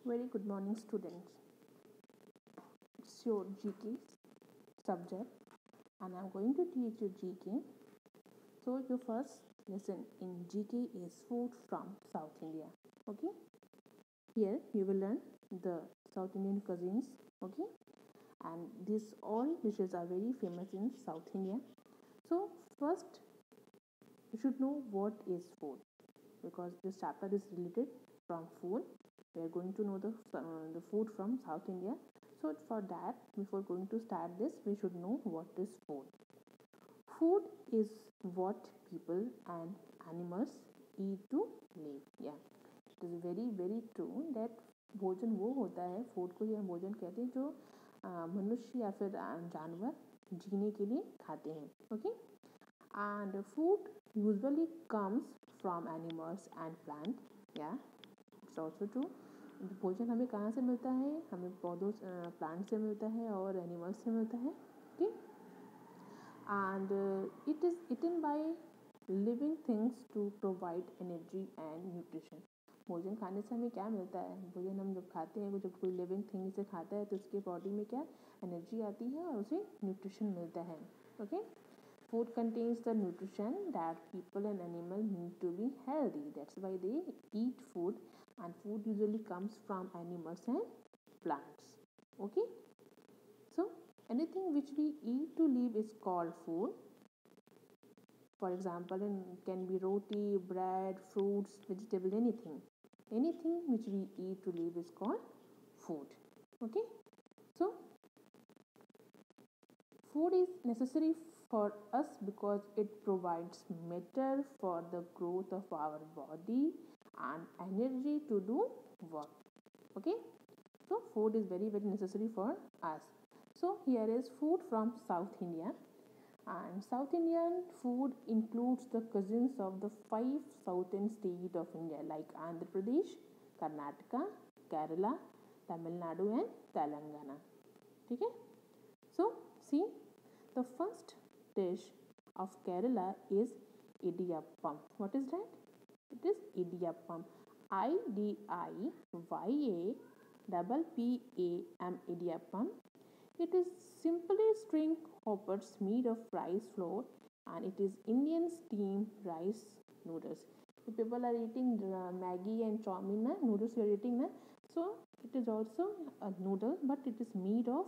Very good morning, students. It's your GK subject, and I'm going to teach you GK. So, your first lesson in GK is food from South India. Okay, here you will learn the South Indian cuisines. Okay, and these all dishes are very famous in South India. So, first, you should know what is food because this chapter is related from food. We are going to know the food from South India. So for that, before going to start this, we should know what is food. Food is what people and animals eat to live. Yeah, it is very very true that भोजन वो होता है, food को ही हम भोजन कहते हैं जो मनुष्य या फिर जानवर जीने के लिए खाते हैं. Okay, and food usually comes from animals and plant. Yeah, it's also true. भोजन हमें कहाँ से मिलता है? हमें पौधों प्लांट से मिलता है और एनिमल्स से मिलता है. Okay, and it is eaten by living things to provide energy and nutrition. भोजन खाने से हमें क्या मिलता है? भोजन हम जब खाते हैं, जब कोई लिविंग थिंग से खाता है तो उसके बॉडी में क्या एनर्जी आती है और उसे न्यूट्रिशन मिलता है. Okay, food contains the nutrition that people and animals need to be healthy. That's why they eat food, and food usually comes from animals and plants. Okay, so anything which we eat to live is called food. For example, it can be roti, bread, fruits, vegetable, anything which we eat to live is called food. Okay, so food is necessary for us because it provides matter for the growth of our body and energy to do work. Okay, so food is very very necessary for us. So here is food from South India, and South Indian food includes the cuisines of the 5 southern states of India like Andhra Pradesh, Karnataka, Kerala, Tamil Nadu and Telangana. Okay, so see, the first dish of Kerala is idiyappam. What is that? It is idiyappam. Idiyappam, idiyappam. It is simply string hoppers made of rice flour, and it is Indian steamed rice noodles. If people are eating Maggi and chow mein, noodles you are eating, so it is also a noodle, but it is made of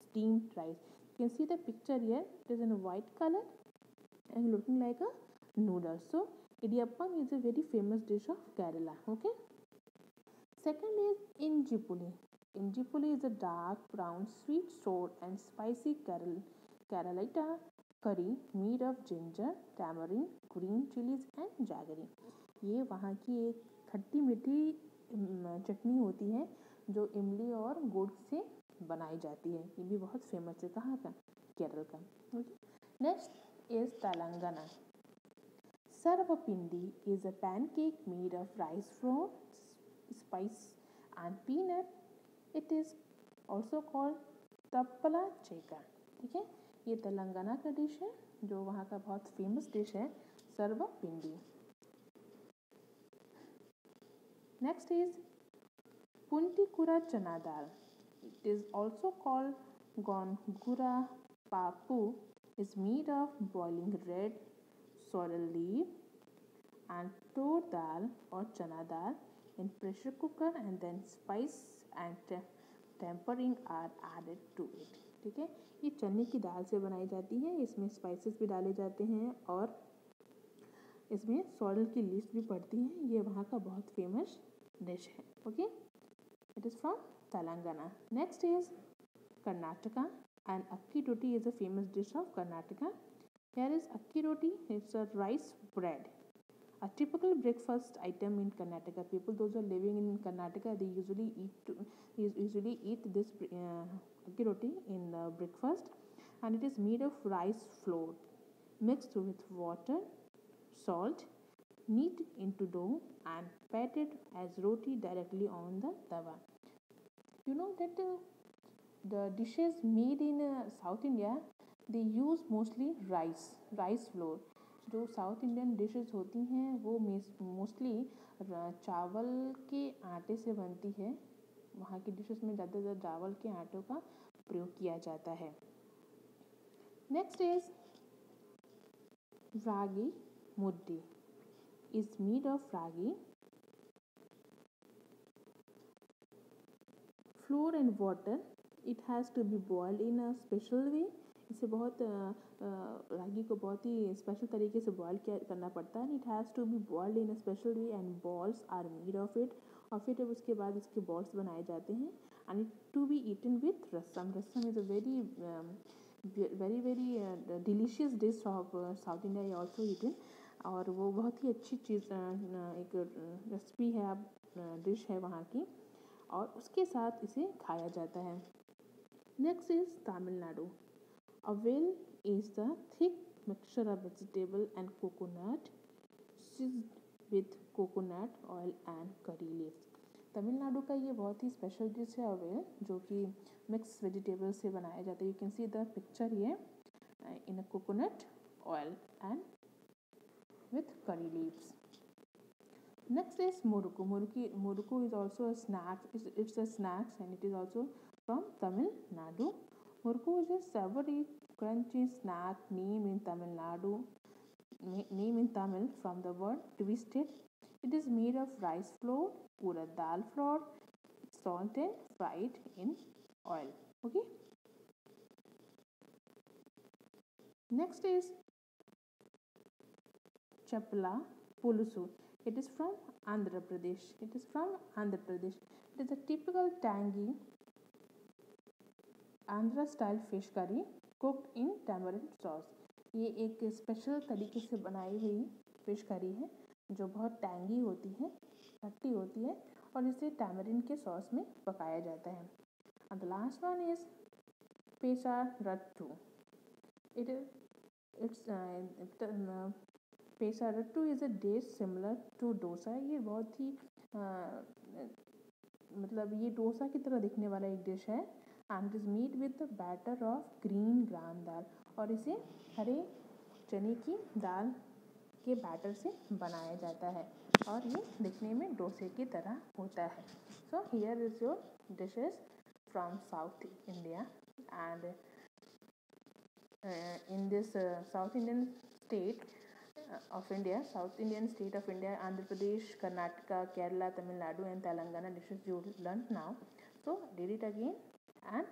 steamed rice. You can see the picture here. It is in a white color and looking like a noodle. So idiyappam is a very famous dish of Kerala. Okay. Second is injipuli. Injipuli is a dark brown sweet sour and spicy Keralita curry made of ginger, tamarind, green chilies and jaggery. ये वहाँ की एक खट्टी मीठी चटनी होती है जो इमली और गुड़ से बनाई जाती है. ये भी बहुत फेमस है. कहाँ का? केरल का. Next is Telangana. Sarvapindi is a pancake made of rice flour, spice and peanut. It is also called तपला चेका. ठीक है, ये तेलंगाना का डिश है जो वहाँ का बहुत फेमस डिश है, sarvapindi. Next is puntikura chana dal. It is also called gongura papu. Is made of boiling red sorrel leaf and tur dal or chana dal in pressure cooker, and then spice and tempering are added to it. ठीक है, ये चने की दाल से बनाई जाती है. इसमें स्पाइसेस भी डाले जाते हैं और इसमें सॉरल की लीव्स भी पड़ती हैं. ये वहाँ का बहुत फेमस डिश है. Okay, it is from Telangana. Next is Karnataka, and akki roti is a famous dish of Karnataka. Here is akki roti. It's a rice bread, a typical breakfast item in Karnataka. People, those who are living in Karnataka, they usually eat this akki roti in breakfast, and it is made of rice flour mixed with water, salt, knead into dough, and patted as roti directly on the tawa. You know that the dishes made in South India, they use mostly rice flour. जो south Indian dishes होती हैं वो mostly चावल के आटे से बनती है. वहाँ की डिशेस में ज़्यादातर चावल के आटों का प्रयोग किया जाता है। Next is ragi muddi is made of ragi flour and water. It has to be boiled in a special way. इसे बहुत रागी को बहुत ही स्पेशल तरीके से बॉयल करना पड़ता है. It has to be boiled in a special way and balls are made of it. और फिर उसके बाद इसके बॉल्स बनाए जाते हैं. And it to be eaten with rasam. Rasam is a very delicious dish of South India also eaten. और वो बहुत ही अच्छी चीज़ एक रेसिपी है, डिश है वहाँ की, और उसके साथ इसे खाया जाता है. Next is Tamil Nadu. Avail is the thick mixture of vegetable and coconut seasoned with coconut oil and curry leaves. Tamil Nadu का ये बहुत ही स्पेशल डिश है अवेल, जो कि मिक्स वेजिटेबल से बनाया जाता है. You can see the picture ये in a coconut oil and with curry leaves. Next is murukku. Murukku is also a snack. It's a snacks and it is also from Tamil Nadu. Murukku is a savory, crunchy snack name in Tamil from the word twisted. It is made of rice flour, urad dal flour, salt and fried in oil. Okay. Next is Chapla Pulusu. It is from Andhra Pradesh. It is a typical tangy Andhra style fish curry cooked in tamarind sauce. ये एक special तरीके से बनाई हुई fish curry है जो बहुत tangy होती है, खट्टी होती है, और इसे टैमरिन के सॉस में पकाया जाता है. And the last one is Pesarattu. Pesarattu is a dish similar to dosa. ये बहुत ही मतलब ये डोसा की तरह दिखने वाला एक डिश है. And is made with batter of green gram dal. और इसे हरे चने की दाल के बैटर से बनाया जाता है और ये दिखने में डोसे की तरह होता है. So here is your dishes from south India. And in this South Indian state of India, Andhra Pradesh, Karnataka, Kerala, Tamil Nadu and Telangana dishes you learned now. So read it again and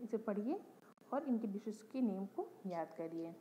इसे पढ़िए और इनके dishes के name को याद करिए.